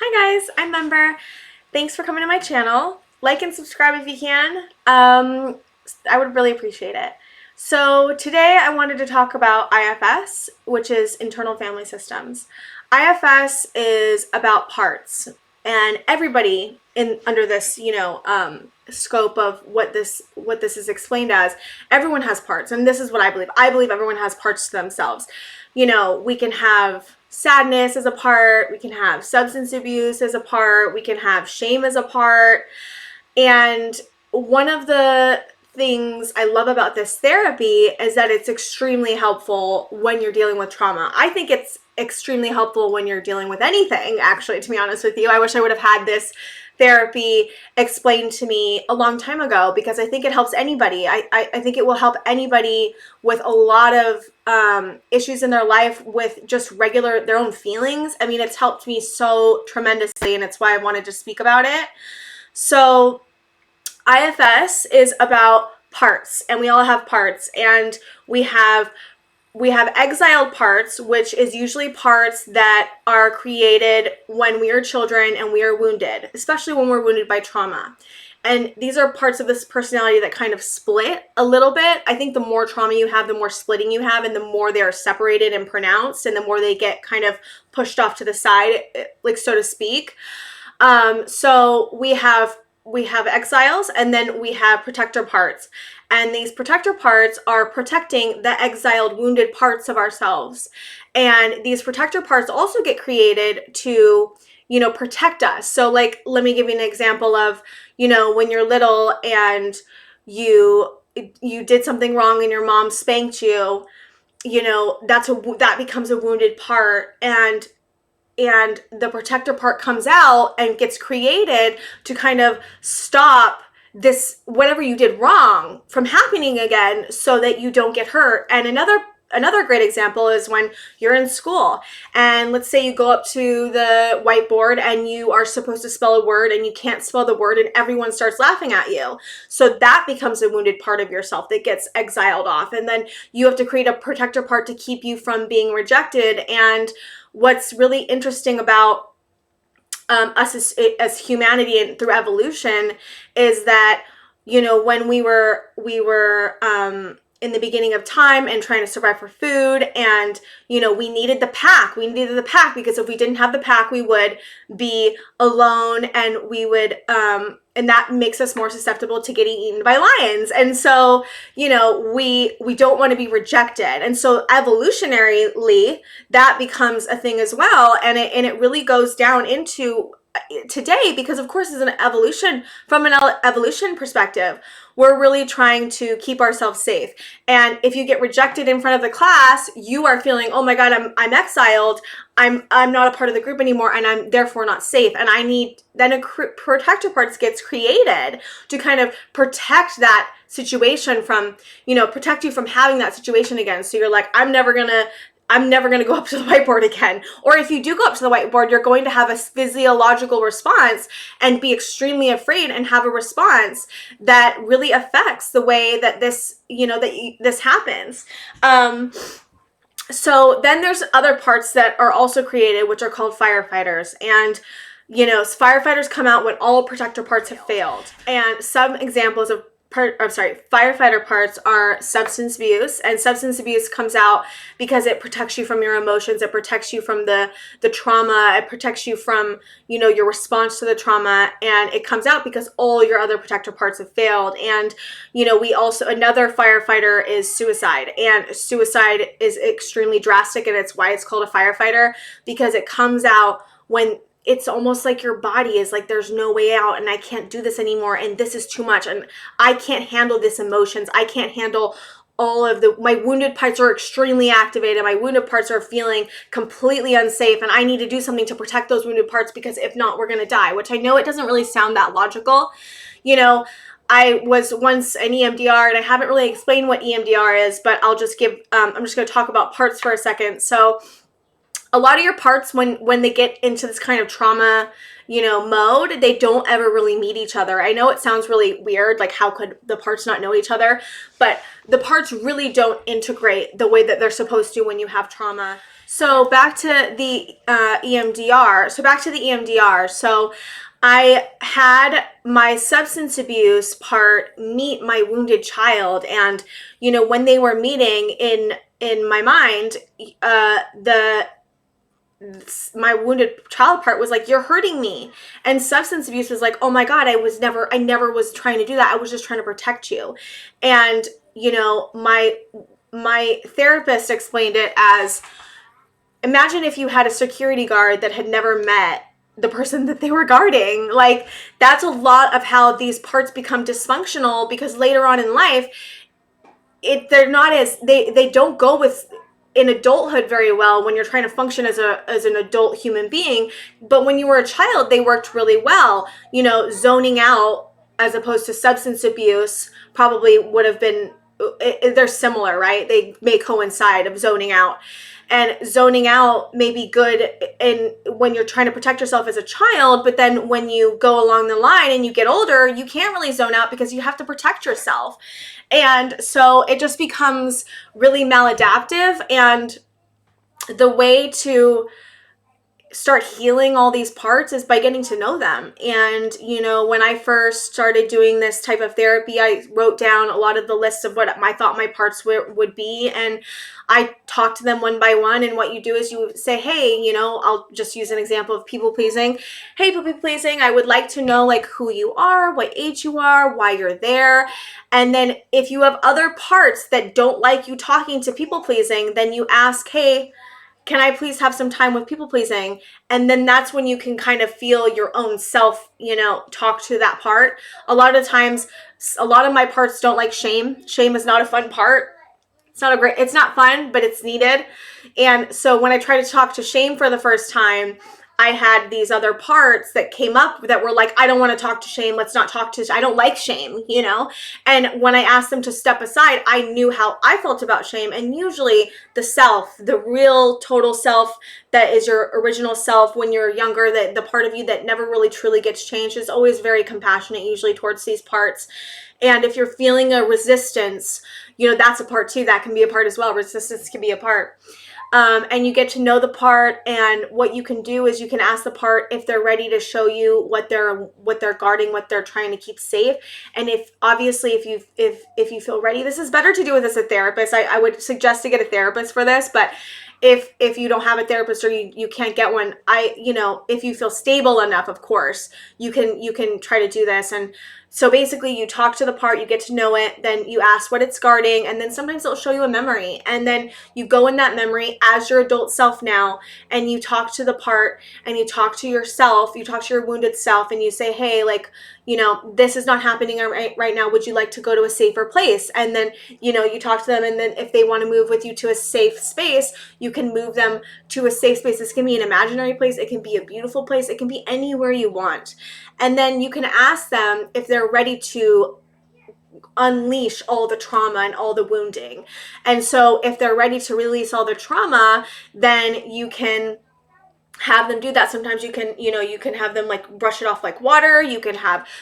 Hi guys, I'm Member. Thanks for coming to my channel. Like and subscribe if you can. I would really appreciate it. So today I wanted to talk about IFS, which is Internal Family Systems. IFS is about parts, and everybody in under this, scope of what this is explained as, everyone has parts, and this is what I believe. I believe everyone has parts to themselves. We can have sadness as a part, we can have substance abuse as a part, we can have shame as a part. And one of the things I love about this therapy is that it's extremely helpful when you're dealing with trauma. I think it's extremely helpful when you're dealing with anything, actually, to be honest with you. I wish I would have had this therapy explained to me a long time ago, because I think it helps anybody. I think it will help anybody with a lot of issues in their life with just their own feelings. I mean, it's helped me so tremendously, and it's why I wanted to speak about it. So IFS is about parts, and we all have parts, and we have exiled parts, which is usually parts that are created when we are children and we are wounded, especially when we're wounded by trauma. And these are parts of this personality that kind of split a little bit. I think the more trauma you have, the more splitting you have, and the more they are separated and pronounced, and the more they get kind of pushed off to the side, like, so to speak. So we have exiles, and then we have protector parts. And these protector parts are protecting the exiled, wounded parts of ourselves. And these protector parts also get created to, protect us. So, like, let me give you an example of, when you're little and you did something wrong and your mom spanked you, that becomes a wounded part, and the protector part comes out and gets created to kind of stop this, whatever you did wrong, from happening again, so that you don't get hurt. And another great example is when you're in school, and let's say you go up to the whiteboard and you are supposed to spell a word and you can't spell the word, and everyone starts laughing at you. So that becomes a wounded part of yourself that gets exiled off, and then you have to create a protector part to keep you from being rejected. And what's really interesting about us as humanity and through evolution is that, when we were in the beginning of time and trying to survive for food, and we needed the pack. Because if we didn't have the pack, we would be alone, and we would and that makes us more susceptible to getting eaten by lions. And so, we don't want to be rejected. And so evolutionarily, that becomes a thing as well. And it really goes down into today, because of course, as an evolution, from an evolution perspective, we're really trying to keep ourselves safe. And if you get rejected in front of the class, you are feeling, oh my God, I'm exiled. I'm not a part of the group anymore, and I'm therefore not safe. And then a protector parts gets created to kind of protect that situation from, protect you from having that situation again. So you're like, I'm never gonna go up to the whiteboard again. Or if you do go up to the whiteboard, you're going to have a physiological response and be extremely afraid and have a response that really affects the way that this happens. So then there's other parts that are also created, which are called firefighters. And firefighters come out when all protector parts have failed. And some examples of firefighter parts are substance abuse. And substance abuse comes out because it protects you from your emotions. It protects you from the trauma. It protects you from, your response to the trauma. And it comes out because all your other protector parts have failed. And, another firefighter is suicide. And suicide is extremely drastic, and it's why it's called a firefighter, because it comes out when it's almost like your body is like, there's no way out, and I can't do this anymore, and this is too much, and I can't handle this emotions. I can't handle all of my wounded parts are extremely activated. My wounded parts are feeling completely unsafe, and I need to do something to protect those wounded parts, because if not, we're going to die, which I know it doesn't really sound that logical. I was once an EMDR, and I haven't really explained what EMDR is, but I'll just I'm just going to talk about parts for a second. So a lot of your parts, when they get into this kind of trauma, mode, they don't ever really meet each other. I know it sounds really weird, like how could the parts not know each other? But the parts really don't integrate the way that they're supposed to when you have trauma. So back to the EMDR. So I had my substance abuse part meet my wounded child, and when they were meeting in my mind, the my wounded child part was like, you're hurting me, and substance abuse was like, oh my god, I never was trying to do that, I was just trying to protect you. And my therapist explained it as, imagine if you had a security guard that had never met the person that they were guarding. Like, that's a lot of how these parts become dysfunctional, because later on in life, they're not as, they don't go with in adulthood very well when you're trying to function as an adult human being. But when you were a child, they worked really well. Zoning out as opposed to substance abuse probably would have been, they're similar, right? They may coincide, of zoning out. And zoning out may be good in when you're trying to protect yourself as a child, but then when you go along the line and you get older, you can't really zone out because you have to protect yourself. And so it just becomes really maladaptive. And the way to start healing all these parts is by getting to know them. And when I first started doing this type of therapy, I wrote down a lot of the lists of what I thought my parts would be, and I talked to them one by one. And what you do is you say, hey, I'll just use an example of people pleasing. Hey, people pleasing, I would like to know like who you are, what age you are, why you're there. And then if you have other parts that don't like you talking to people pleasing, then you ask, hey, can I please have some time with people pleasing? And then that's when you can kind of feel your own self, talk to that part. A lot of times, a lot of my parts don't like shame. Shame is not a fun part. It's not fun, but it's needed. And so when I tried to talk to shame for the first time, I had these other parts that came up that were like, I don't want to talk to shame. Let's not talk to, I don't like shame, And when I asked them to step aside, I knew how I felt about shame. And usually the self, the real total self that is your original self when you're younger, that the part of you that never really truly gets changed, is always very compassionate, usually towards these parts. And if you're feeling a resistance, that's a part too. That can be a part as well. Resistance can be a part. And you get to know the part, and what you can do is you can ask the part if they're ready to show you what they're guarding, what they're trying to keep safe. And if you feel ready, this is better to do with as a therapist. I would suggest to get a therapist for this, but if you don't have a therapist or you can't get one, if you feel stable enough, of course, you can try to do this. And so basically you talk to the part, you get to know it, then you ask what it's guarding, and then sometimes it'll show you a memory. And then you go in that memory as your adult self now, and you talk to the part, and you talk to yourself, you talk to your wounded self, and you say, hey, like, this is not happening right now. Would you like to go to a safer place? And then, you talk to them, and then if they want to move with you to a safe space, you can move them to a safe space. This can be an imaginary place. It can be a beautiful place. It can be anywhere you want. And then you can ask them if they're ready to unleash all the trauma and all the wounding. And so if they're ready to release all the trauma, then you can have them do that. Sometimes you can have them like brush it off like water.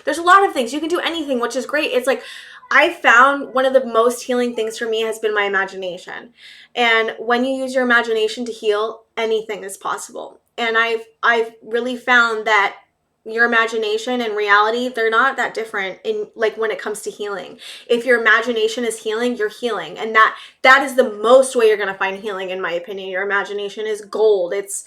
There's a lot of things. You can do anything, which is great. It's like, I found one of the most healing things for me has been my imagination. And when you use your imagination to heal, anything is possible. And I've really found that your imagination and reality, they're not that different in like when it comes to healing. If your imagination is healing, you're healing. And that is the most way you're going to find healing, in my opinion. Your imagination is gold. It's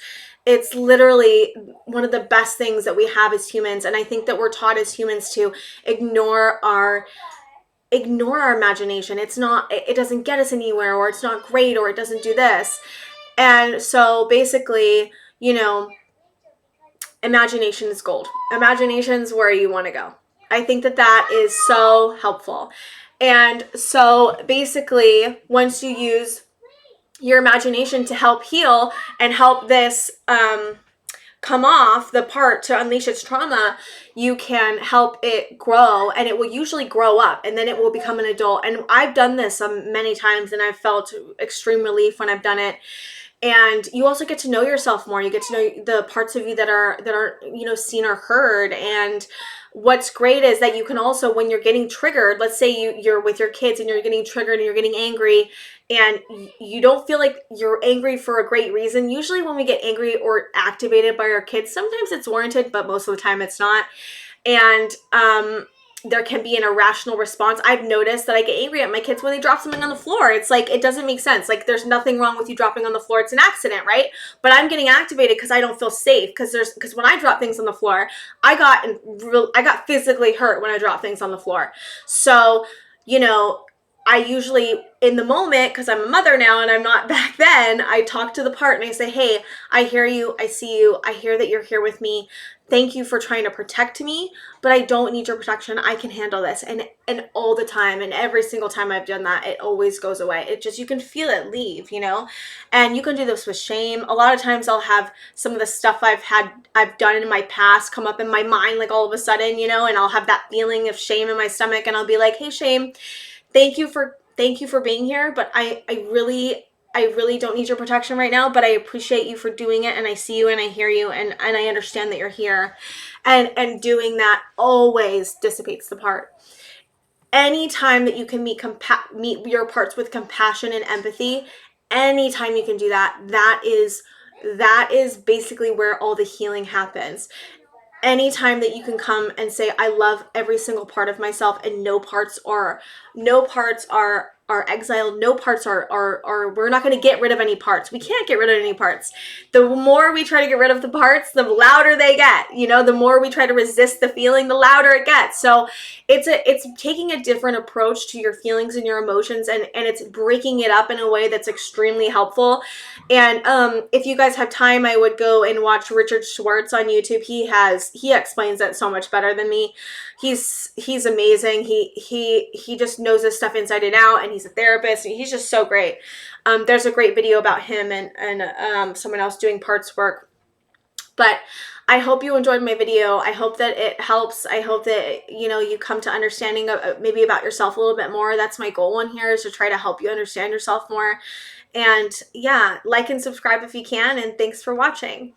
literally one of the best things that we have as humans. And I think that we're taught as humans to ignore our imagination. It doesn't get us anywhere, or it's not great, or it doesn't do this. And so basically, imagination is gold. Imagination's where you want to go. I think that is so helpful. And so basically, once you use your imagination to help heal and help this come off, the part to unleash its trauma, you can help it grow, and it will usually grow up, and then it will become an adult. And I've done this many times, and I've felt extreme relief when I've done it. And you also get to know yourself more. You get to know the parts of you that aren't, you know, seen or heard. And what's great is that you can also, when you're getting triggered, let's say you're with your kids and you're getting triggered and you're getting angry, and you don't feel like you're angry for a great reason. Usually when we get angry or activated by our kids, sometimes it's warranted, but most of the time it's not. And there can be an irrational response. I've noticed that I get angry at my kids when they drop something on the floor. It's like, it doesn't make sense. Like, there's nothing wrong with you dropping on the floor. It's an accident, right? But I'm getting activated because I don't feel safe. Because when I drop things on the floor, I got physically hurt when I drop things on the floor. So, you know, I usually, in the moment, because I'm a mother now and I'm not back then, I talk to the part and I say, hey, I hear you, I see you, I hear that you're here with me. Thank you for trying to protect me, but I don't need your protection. I can handle this. And all the time, and every single time I've done that, it always goes away. It just, you can feel it leave, you know? And you can do this with shame. A lot of times I'll have some of the stuff I've done in my past come up in my mind, like all of a sudden, you know, and I'll have that feeling of shame in my stomach, and I'll be like, hey, shame, thank you for being here, but I really don't need your protection right now, but I appreciate you for doing it, and I see you and I hear you, and I understand that you're here. And doing that always dissipates the part. Anytime that you can meet your parts with compassion and empathy, anytime you can do that, that is basically where all the healing happens. Anytime that you can come and say, I love every single part of myself, and no parts are exiled, no parts are we're not going to get rid of any parts. We can't get rid of any parts. The more we try to get rid of the parts, the louder they get. You know, the more we try to resist the feeling, the louder it gets. So it's taking a different approach to your feelings and your emotions, and it's breaking it up in a way that's extremely helpful. And if you guys have time, I would go and watch Richard Schwartz on YouTube. He explains that so much better than me. He's amazing. He just knows this stuff inside and out, and he's a therapist, and he's just so great. There's a great video about him and someone else doing parts work. But I hope you enjoyed my video. I hope that it helps. I hope that, you know, you come to understanding of, maybe about yourself a little bit more. That's my goal in here, is to try to help you understand yourself more. And yeah, like and subscribe if you can, and thanks for watching.